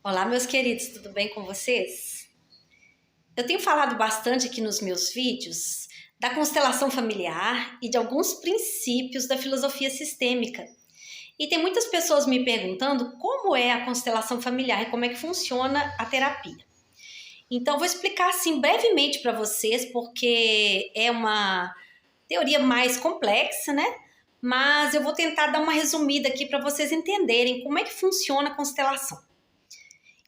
Olá, meus queridos, tudo bem com vocês? Eu tenho falado bastante aqui nos meus vídeos da constelação familiar e de alguns princípios da filosofia sistêmica. E tem muitas pessoas me perguntando como é a constelação familiar e como é que funciona a terapia. Então, vou explicar assim brevemente para vocês, porque é uma teoria mais complexa, né? Mas eu vou tentar dar uma resumida aqui para vocês entenderem como é que funciona a constelação.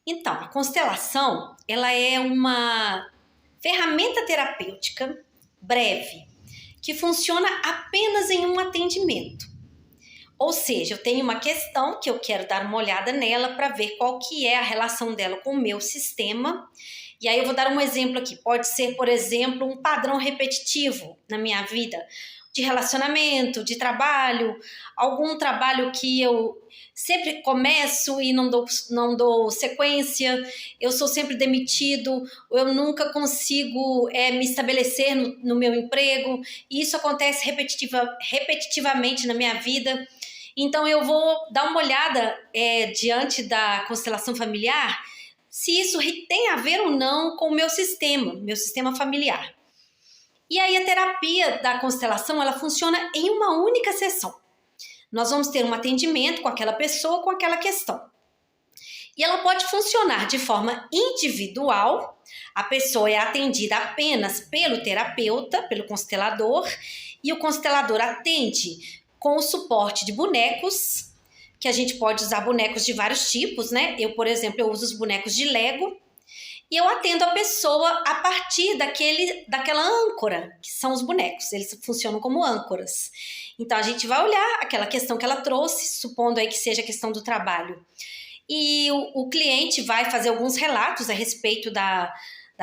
Então, a constelação, ela é uma ferramenta terapêutica breve, que funciona apenas em um atendimento. Ou seja, eu tenho uma questão que eu quero dar uma olhada nela para ver qual que é a relação dela com o meu sistema. E aí eu vou dar um exemplo aqui. Pode ser, por exemplo, um padrão repetitivo na minha vida, de relacionamento, de trabalho, algum trabalho que eu sempre começo e não dou sequência, eu sou sempre demitido, eu nunca consigo me estabelecer no meu emprego, e isso acontece repetitivamente na minha vida. Então eu vou dar uma olhada diante da constelação familiar, se isso tem a ver ou não com o meu sistema familiar. E aí a terapia da constelação, ela funciona em uma única sessão. Nós vamos ter um atendimento com aquela pessoa, com aquela questão. E ela pode funcionar de forma individual, a pessoa é atendida apenas pelo terapeuta, pelo constelador, e o constelador atende com o suporte de bonecos, que a gente pode usar bonecos de vários tipos, né? Eu, por exemplo, eu uso os bonecos de Lego, e eu atendo a pessoa a partir daquela âncora, que são os bonecos, eles funcionam como âncoras. Então, a gente vai olhar aquela questão que ela trouxe, supondo aí que seja a questão do trabalho. E o cliente vai fazer alguns relatos a respeito da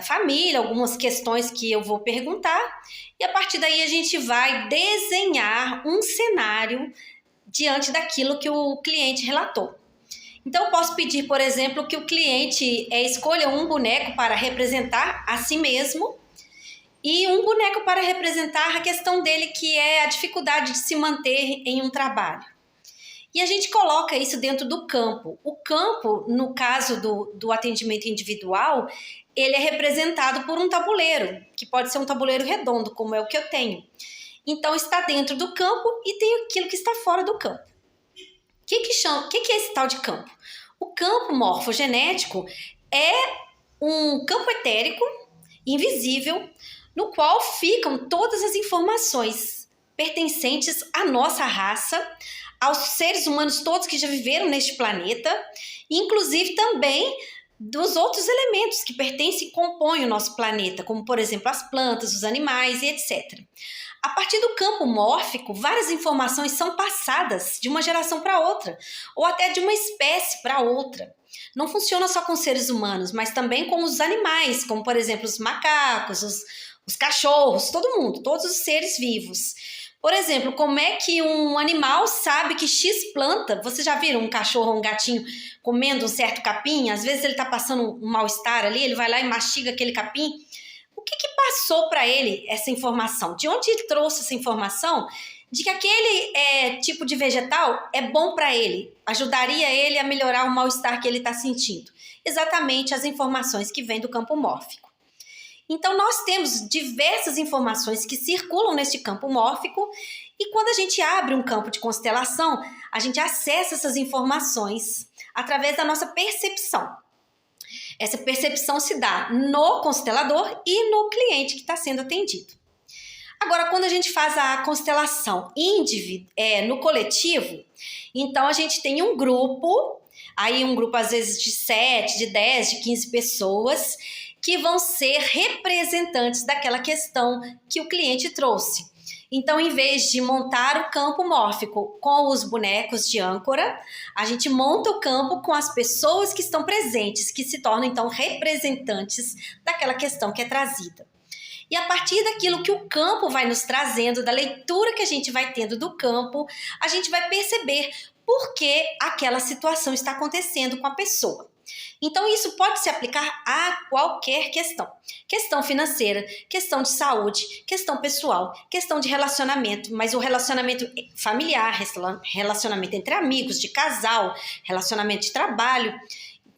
família, algumas questões que eu vou perguntar, e a partir daí a gente vai desenhar um cenário diante daquilo que o cliente relatou. Então, eu posso pedir, por exemplo, que o cliente escolha um boneco para representar a si mesmo e um boneco para representar a questão dele, que é a dificuldade de se manter em um trabalho. E a gente coloca isso dentro do campo. O campo, no caso do atendimento individual, ele é representado por um tabuleiro, que pode ser um tabuleiro redondo, como é o que eu tenho. Então, está dentro do campo e tem aquilo que está fora do campo. O que é esse tal de campo? O campo morfogenético é um campo etérico, invisível, no qual ficam todas as informações pertencentes à nossa raça, aos seres humanos todos que já viveram neste planeta, inclusive também dos outros elementos que pertencem e compõem o nosso planeta, como, por exemplo, as plantas, os animais e etc. A partir do campo mórfico, várias informações são passadas de uma geração para outra, ou até de uma espécie para outra. Não funciona só com seres humanos, mas também com os animais, como, por exemplo, os macacos, os cachorros, todo mundo, todos os seres vivos. Por exemplo, como é que um animal sabe que X planta, vocês já viram um cachorro ou um gatinho comendo um certo capim? Às vezes ele está passando um mal-estar ali, ele vai lá e mastiga aquele capim. O que passou para ele essa informação? De onde ele trouxe essa informação de que aquele tipo de vegetal é bom para ele, ajudaria ele a melhorar o mal-estar que ele está sentindo? Exatamente as informações que vêm do campo mórfico. Então, nós temos diversas informações que circulam neste campo mórfico, e quando a gente abre um campo de constelação, a gente acessa essas informações através da nossa percepção. Essa percepção se dá no constelador e no cliente que está sendo atendido. Agora, quando a gente faz a constelação no coletivo, então a gente tem um grupo, aí um grupo às vezes de 7, de 10, de 15 pessoas, que vão ser representantes daquela questão que o cliente trouxe. Então, em vez de montar o campo mórfico com os bonecos de âncora, a gente monta o campo com as pessoas que estão presentes, que se tornam, então, representantes daquela questão que é trazida. E a partir daquilo que o campo vai nos trazendo, da leitura que a gente vai tendo do campo, a gente vai perceber por que aquela situação está acontecendo com a pessoa. Então, isso pode se aplicar a qualquer questão. Questão financeira, questão de saúde, questão pessoal, questão de relacionamento, mas o relacionamento familiar, relacionamento entre amigos, de casal, relacionamento de trabalho.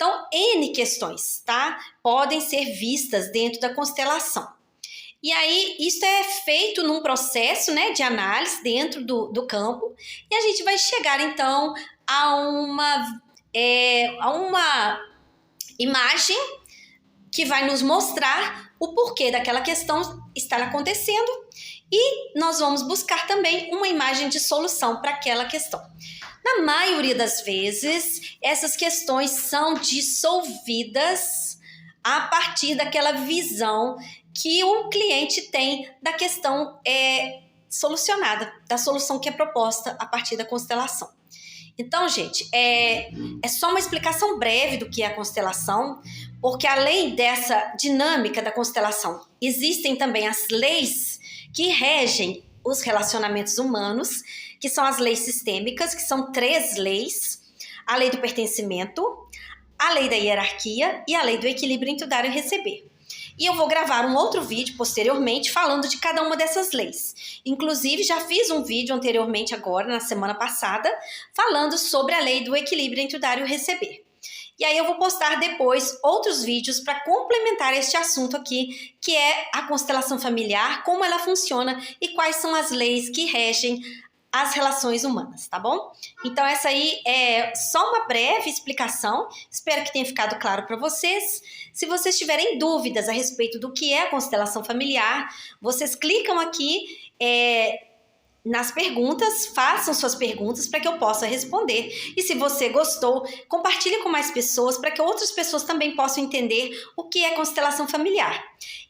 Então, N questões, tá? Podem ser vistas dentro da constelação. E aí, isso é feito num processo, né, de análise dentro do campo, e a gente vai chegar, então, a uma imagem que vai nos mostrar o porquê daquela questão estar acontecendo, e nós vamos buscar também uma imagem de solução para aquela questão. Na maioria das vezes, essas questões são dissolvidas a partir daquela visão que o cliente tem da questão solucionada, da solução que é proposta a partir da constelação. Então, gente, é só uma explicação breve do que é a constelação, porque além dessa dinâmica da constelação, existem também as leis que regem os relacionamentos humanos, que são as leis sistêmicas, que são 3 leis: a lei do pertencimento, a lei da hierarquia e a lei do equilíbrio entre o dar e o receber. E eu vou gravar um outro vídeo posteriormente falando de cada uma dessas leis. Inclusive, já fiz um vídeo anteriormente agora, na semana passada, falando sobre a lei do equilíbrio entre o dar e o receber. E aí eu vou postar depois outros vídeos para complementar este assunto aqui, que é a constelação familiar, como ela funciona e quais são as leis que regem as relações humanas, tá bom? Então essa aí é só uma breve explicação, espero que tenha ficado claro para vocês. Se vocês tiverem dúvidas a respeito do que é a constelação familiar, vocês clicam aqui nas perguntas, façam suas perguntas para que eu possa responder. E se você gostou, compartilhe com mais pessoas para que outras pessoas também possam entender o que é constelação familiar.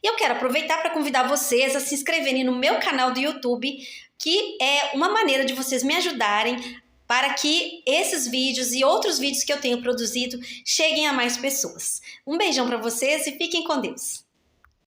E eu quero aproveitar para convidar vocês a se inscreverem no meu canal do YouTube, que é uma maneira de vocês me ajudarem para que esses vídeos e outros vídeos que eu tenho produzido cheguem a mais pessoas. Um beijão para vocês e fiquem com Deus!